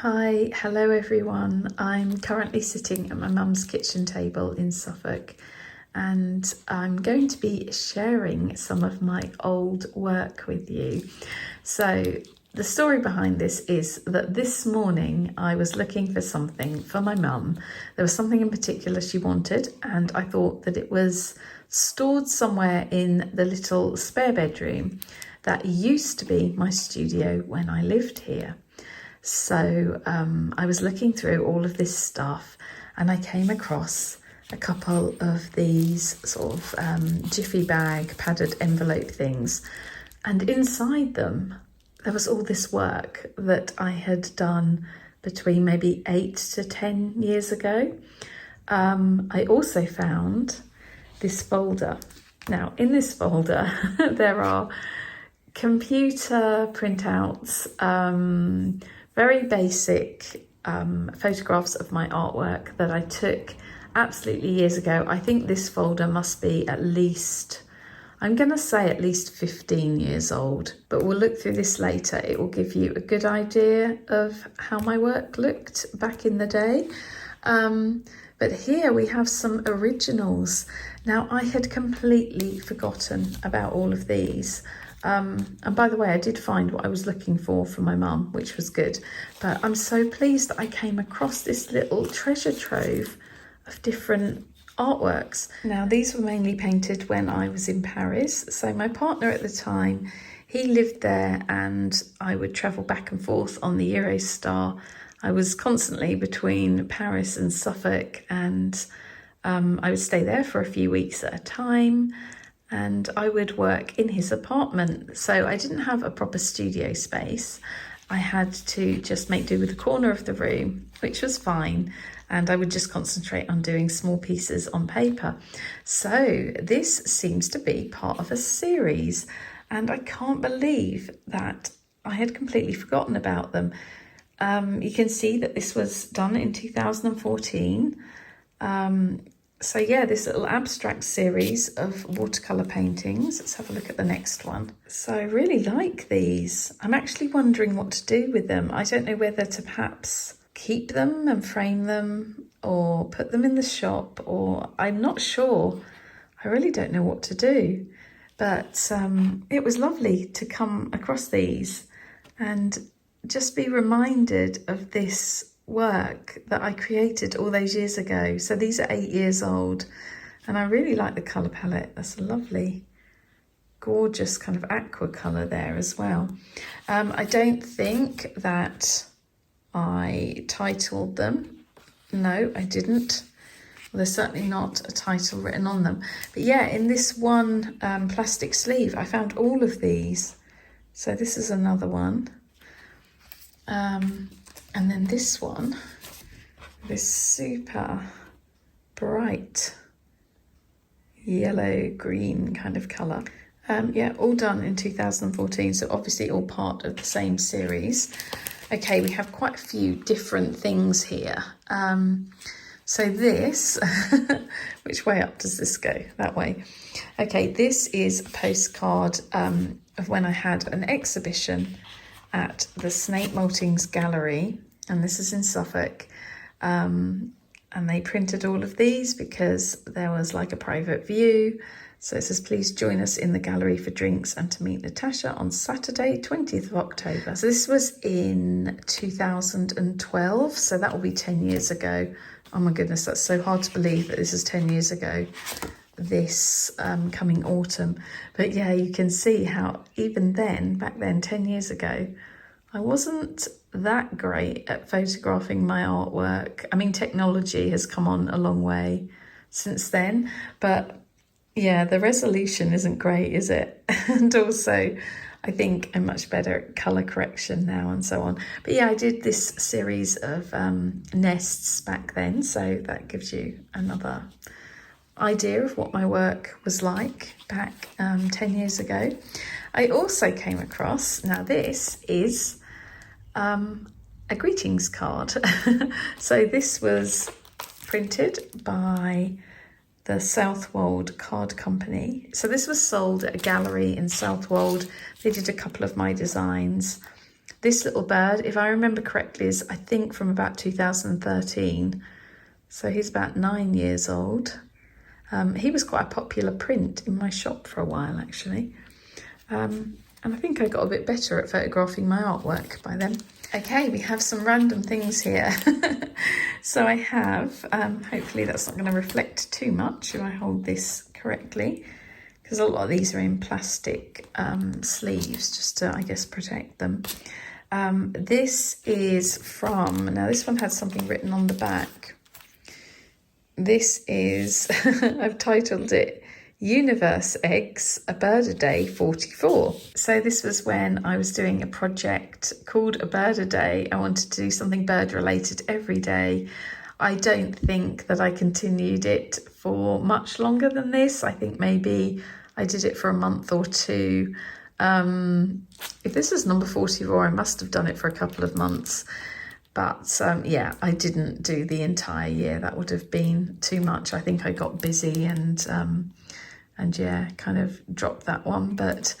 Hi, hello everyone. I'm currently sitting at my mum's kitchen table in Suffolk and I'm going to be sharing some of my old work with you. So the story behind this is that this morning I was looking for something for my mum. There was something in particular she wanted and I thought that it was stored somewhere in the little spare bedroom that used to be my studio when I lived here. So I was looking through all of this stuff and I came across a couple of these sort of jiffy bag padded envelope things, and inside them there was all this work that I had done between maybe 8 to 10 years ago. I also found this folder. Now in this folder there are computer printouts, very basic photographs of my artwork that I took absolutely years ago. I think this folder must be at least, I'm going to say at least 15 years old, but we'll look through this later. It will give you a good idea of how my work looked back in the day. But here we have some originals. Now I had completely forgotten about all of these. And by the way, I did find what I was looking for my mum, which was good. But I'm so pleased that I came across this little treasure trove of different artworks. Now, these were mainly painted when I was in Paris. So my partner at the time, he lived there and I would travel back and forth on the Eurostar. I was constantly between Paris and Suffolk and I would stay there for a few weeks at a time. And I would work in his apartment. So I didn't have a proper studio space. I had to just make do with the corner of the room, which was fine. And I would just concentrate on doing small pieces on paper. So this seems to be part of a series. And I can't believe that I had completely forgotten about them. You can see that this was done in 2014. So yeah, this little abstract series of watercolour paintings. Let's have a look at the next one. So I really like these. I'm actually wondering what to do with them. I don't know whether to perhaps keep them and frame them or put them in the shop, or I'm not sure. I really don't know what to do. But it was lovely to come across these and just be reminded of this work that I created all those years ago. So these are 8 years old and I really like the colour palette. That's a lovely, gorgeous kind of aqua colour there as well. I don't think that I titled them. No, I didn't. Well, there's certainly not a title written on them. But yeah, in this one plastic sleeve, I found all of these. So this is another one. And then this one, this super bright yellow-green kind of colour. Yeah, all done in 2014, so obviously all part of the same series. Okay, we have quite a few different things here. So this, which way up does this go? That way. Okay, this is a postcard of when I had an exhibition at the Snape Maltings Gallery, and this is in Suffolk, and they printed all of these because there was like a private view. So it says, please join us in the gallery for drinks and to meet Natasha on Saturday 20th of October. So this was in 2012, so that will be 10 years ago. Oh my goodness, that's so hard to believe that this is 10 years ago this coming autumn. But yeah, you can see how even then, back then, 10 years ago, I wasn't that great at photographing my artwork. I mean, technology has come on a long way since then, but yeah, the resolution isn't great, is it? And also, I think I'm much better at colour correction now and so on. But yeah, I did this series of nests back then, so that gives you another idea of what my work was like back 10 years ago. I also came across, now this is a greetings card. So this was printed by the Southwold Card Company. So this was sold at a gallery in Southwold. They did a couple of my designs. This little bird, if I remember correctly, is I think from about 2013. So he's about 9 years old. He was quite a popular print in my shop for a while, actually. And I think I got a bit better at photographing my artwork by then. Okay, we have some random things here. So I have, hopefully that's not going to reflect too much if I hold this correctly, because a lot of these are in plastic sleeves just to, I guess, protect them. This is from, now this one had something written on the back. This is, I've titled it Universe Eggs, A Bird a Day 44. So this was when I was doing a project called A Bird a Day. I wanted to do something bird related every day. I don't think that I continued it for much longer than this. I think maybe I did it for a month or two. If this is number 44, I must have done it for a couple of months. But yeah, I didn't do the entire year. That would have been too much. I think I got busy and yeah, kind of dropped that one. But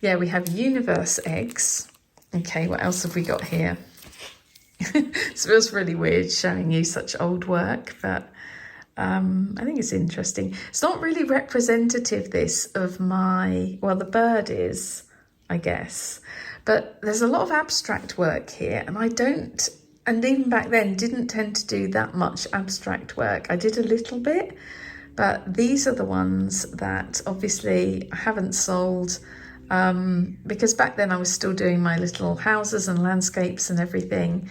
yeah, we have universe eggs. Okay, what else have we got here? It feels really weird showing you such old work, but I think it's interesting. It's not really representative, this, of my, well, the bird is, I guess, but there's a lot of abstract work here, and I don't, and even back then didn't tend to do that much abstract work. I did a little bit, but these are the ones that obviously I haven't sold, because back then I was still doing my little houses and landscapes and everything.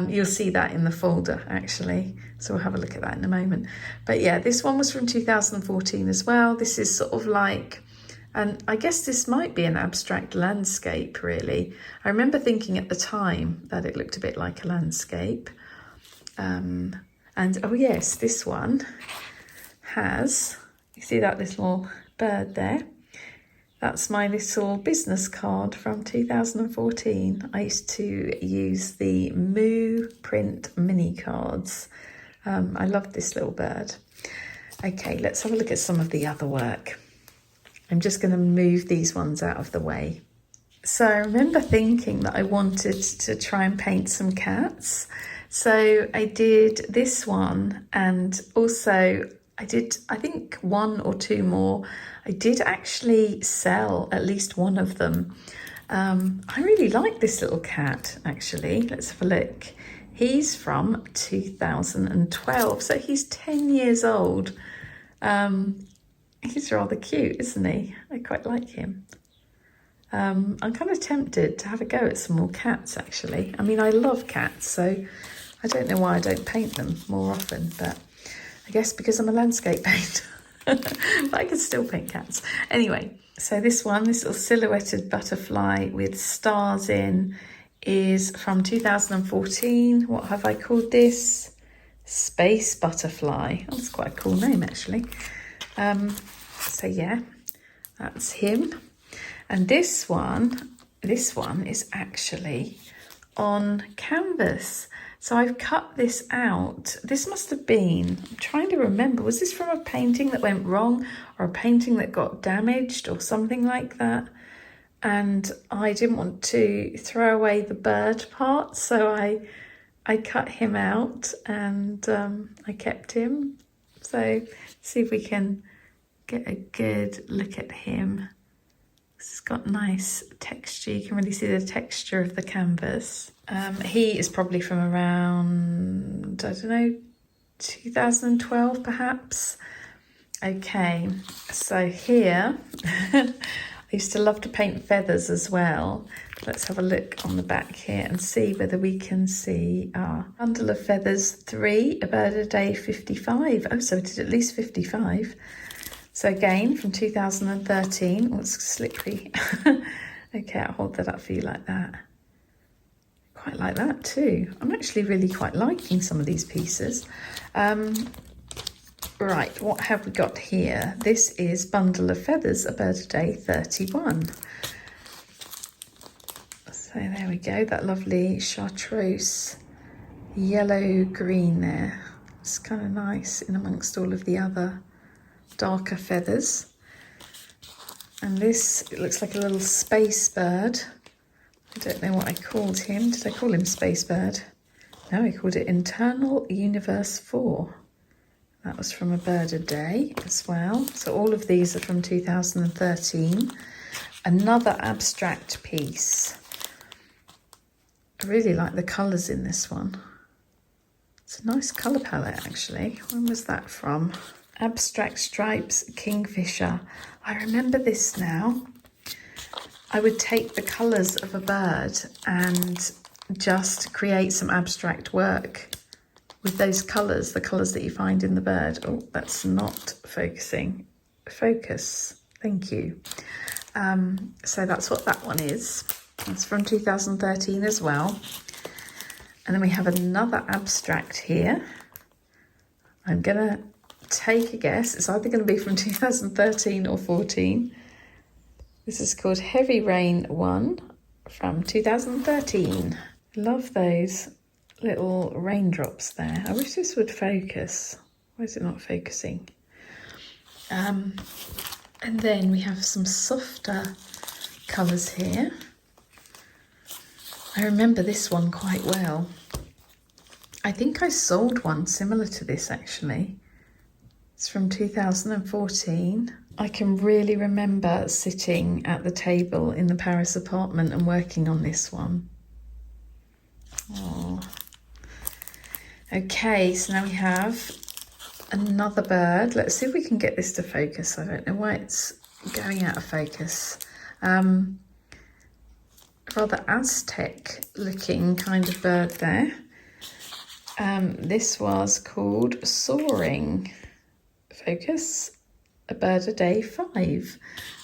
You'll see that in the folder, actually, so we'll have a look at that in a moment. But yeah, this one was from 2014 as well. This is sort of like, and I guess this might be an abstract landscape, really. I remember thinking at the time that it looked a bit like a landscape. And oh yes, this one has, you see that little bird there? That's my little business card from 2014. I used to use the Moo print mini cards. I loved this little bird. Okay, let's have a look at some of the other work. I'm just going to move these ones out of the way. So I remember thinking that I wanted to try and paint some cats. So I did this one, and also I did, I think, one or two more. I did actually sell at least one of them. I really like this little cat, actually. Let's have a look. He's from 2012, so he's 10 years old. He's rather cute, isn't he? I quite like him. I'm kind of tempted to have a go at some more cats, actually. I mean, I love cats, so I don't know why I don't paint them more often, but I guess because I'm a landscape painter. But I can still paint cats. Anyway, so this one, this little silhouetted butterfly with stars in, is from 2014. What have I called this? Space Butterfly. Oh, that's quite a cool name, actually. So yeah, that's him. And this one is actually on canvas. So I've cut this out. This must have been, I'm trying to remember, was this from a painting that went wrong or a painting that got damaged or something like that? And I didn't want to throw away the bird part, so I cut him out and I kept him. So see if we can get a good look at him. It's got nice texture. You can really see the texture of the canvas. He is probably from around, I don't know, 2012 perhaps. Okay, so here, I used to love to paint feathers as well. Let's have a look on the back here and see whether we can see our bundle of feathers 3, a bird a day 55. Oh, so we did at least 55. So again, from 2013. Oh, it's slippery. Okay, I'll hold that up for you like that. Quite like that too. I'm actually really quite liking some of these pieces. Right, what have we got here? This is Bundle of Feathers, a bird a day 31. So there we go, that lovely chartreuse yellow green there. It's kind of nice in amongst all of the other darker feathers. And this, it looks like a little space bird. I don't know what I called him. Did I call him Space Bird? No, I called it Internal Universe 4. That was from A Bird a Day as well. So all of these are from 2013. Another abstract piece. I really like the colours in this one. It's a nice colour palette actually. When was that from? Abstract Stripes Kingfisher. I remember this now. I would take the colours of a bird and just create some abstract work with those colours, the colours that you find in the bird. Oh, that's not focusing. Focus, thank you. So that's what that one is. It's from 2013 as well. And then we have another abstract here. I'm gonna take a guess. It's either gonna be from 2013 or 14. This is called Heavy Rain 1 from 2013. Love those little raindrops there. I wish this would focus. Why is it not focusing? And then we have some softer colours here. I remember this one quite well. I think I sold one similar to this actually. It's from 2014. I can really remember sitting at the table in the Paris apartment and working on this one. Oh. Okay, so now we have another bird. Let's see if we can get this to focus. I don't know why it's going out of focus. Rather Aztec looking kind of bird there. This was called Soaring. Focus. A Bird a Day 5.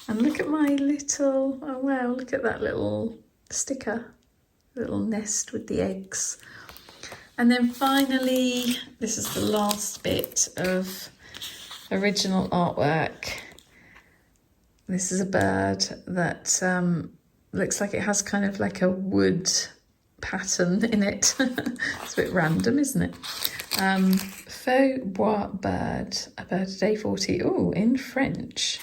And look at my little, oh wow, look at that little sticker, little nest with the eggs. And then finally, this is the last bit of original artwork. This is a bird that looks like it has kind of like a wood pattern in it. It's a bit random, isn't it? Faux bois bird, A Bird a Day 40. Oh, in French.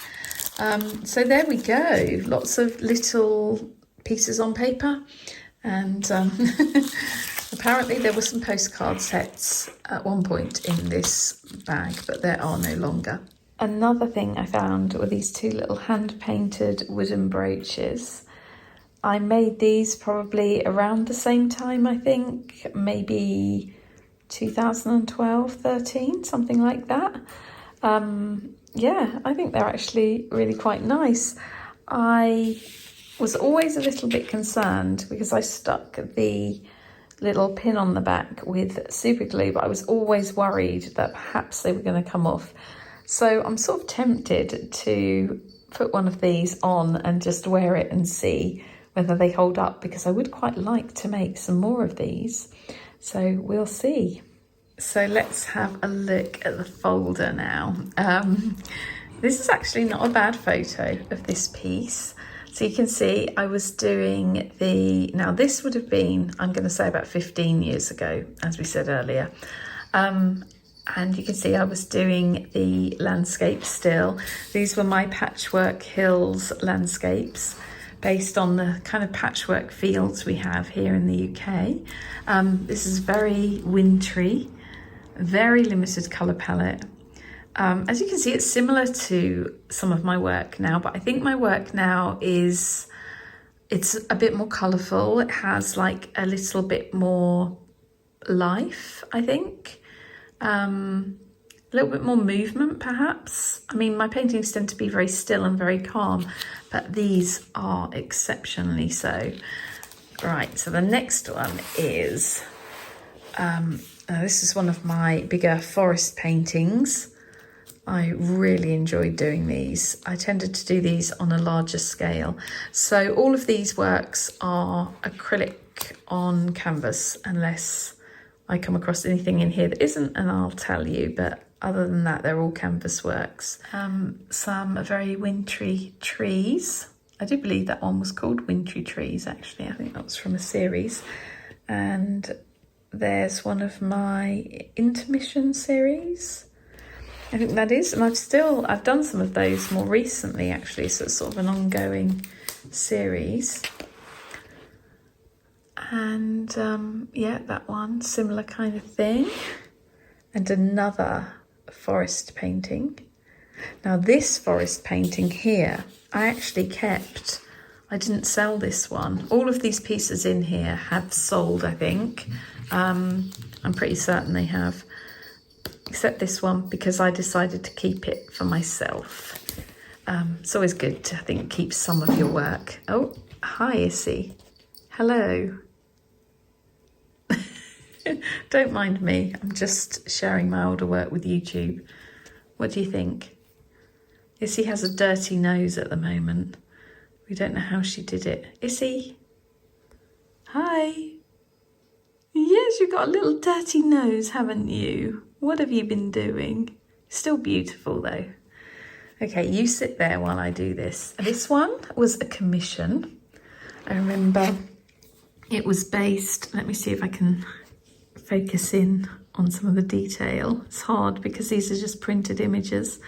So there we go. Lots of little pieces on paper. And apparently there were some postcard sets at one point in this bag, but there are no longer. Another thing I found were these two little hand-painted wooden brooches. I made these probably around the same time, I think, maybe 2012, 13, something like that. Yeah, I think they're actually really quite nice. I was always a little bit concerned because I stuck the little pin on the back with super glue, but I was always worried that perhaps they were going to come off. So I'm sort of tempted to put one of these on and just wear it and see whether they hold up, because I would quite like to make some more of these. So we'll see. So let's have a look at the folder now. This is actually not a bad photo of this piece. So you can see I was doing now this would have been, I'm going to say about 15 years ago, as we said earlier. And you can see I was doing the landscape still. These were my Patchwork Hills landscapes, based on the kind of patchwork fields we have here in the UK. This is very wintry, very limited colour palette. As you can see, it's similar to some of my work now, but I think my work now it's a bit more colourful. It has like a little bit more life, I think. A little bit more movement, perhaps. I mean, my paintings tend to be very still and very calm, but these are exceptionally so. Right, so the next one is, this is one of my bigger forest paintings. I really enjoyed doing these. I tended to do these on a larger scale. So all of these works are acrylic on canvas, unless I come across anything in here that isn't, and I'll tell you, but other than that, they're all canvas works. Some very wintry trees. I do believe that one was called Wintry Trees, actually. I think that was from a series. And there's one of my intermission series. I think that is, and I've done some of those more recently, actually, so it's sort of an ongoing series. And yeah, that one, similar kind of thing. And another forest painting. Now this forest painting here, I actually kept. I didn't sell this one. All of these pieces in here have sold, I think. I'm pretty certain they have. Except this one, because I decided to keep it for myself. It's always good to, I think, keep some of your work. Oh, hi, Issey. Hello. Don't mind me. I'm just sharing my older work with YouTube. What do you think? Issey has a dirty nose at the moment. We don't know how she did it. Issey? Hi. Yes, you've got a little dirty nose, haven't you? What have you been doing? Still beautiful though. Okay, you sit there while I do this. This one was a commission. I remember it was based, let me see if I can focus in on some of the detail. It's hard because these are just printed images.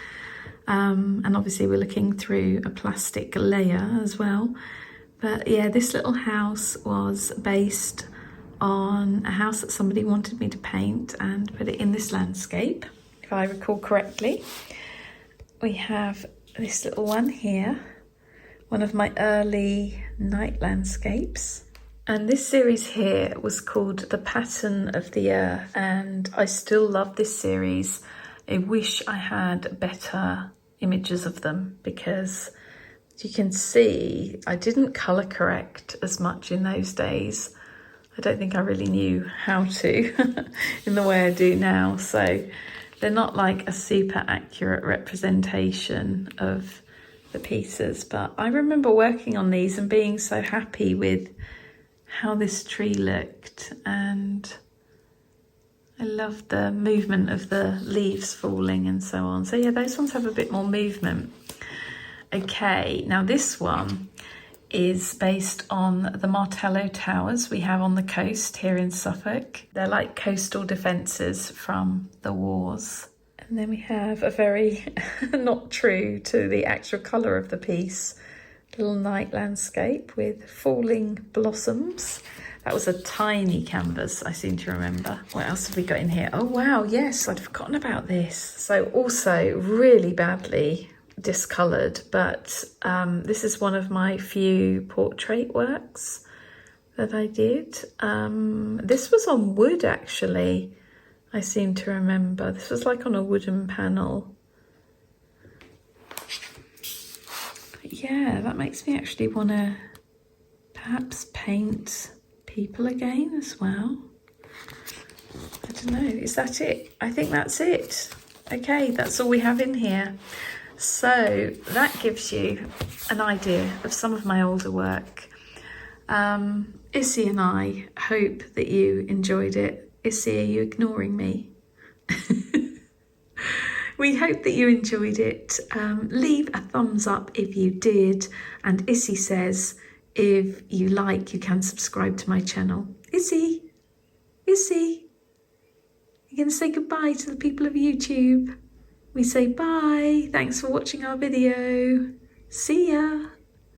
And obviously we're looking through a plastic layer as well. But yeah, this little house was based on a house that somebody wanted me to paint and put it in this landscape, if I recall correctly. We have this little one here, one of my early night landscapes. And this series here was called The Pattern of the Earth, and I still love this series. I wish I had better images of them because you can see I didn't colour correct as much in those days. I don't think I really knew how to in the way I do now. So they're not like a super accurate representation of the pieces. But I remember working on these and being so happy with how this tree looked. And I loved the movement of the leaves falling and so on. So yeah, those ones have a bit more movement. Okay, now this one is based on the Martello Towers we have on the coast here in Suffolk. They're like coastal defences from the wars. And then we have a very not true to the actual colour of the piece, little night landscape with falling blossoms. That was a tiny canvas, I seem to remember. What else have we got in here? Oh wow, yes, I'd forgotten about this. So also really badly discoloured, but this is one of my few portrait works that I did. This was on wood actually, I seem to remember. This was like on a wooden panel. But yeah, that makes me actually want to perhaps paint people again as well. I don't know, is that it? I think that's it. Okay, that's all we have in here. So that gives you an idea of some of my older work. Issey and I hope that you enjoyed it. Issey, are you ignoring me? We hope that you enjoyed it. Leave a thumbs up if you did. And Issey says, if you like, you can subscribe to my channel. Issey, Issey, you're going to say goodbye to the people of YouTube. We say bye. Thanks for watching our video. See ya.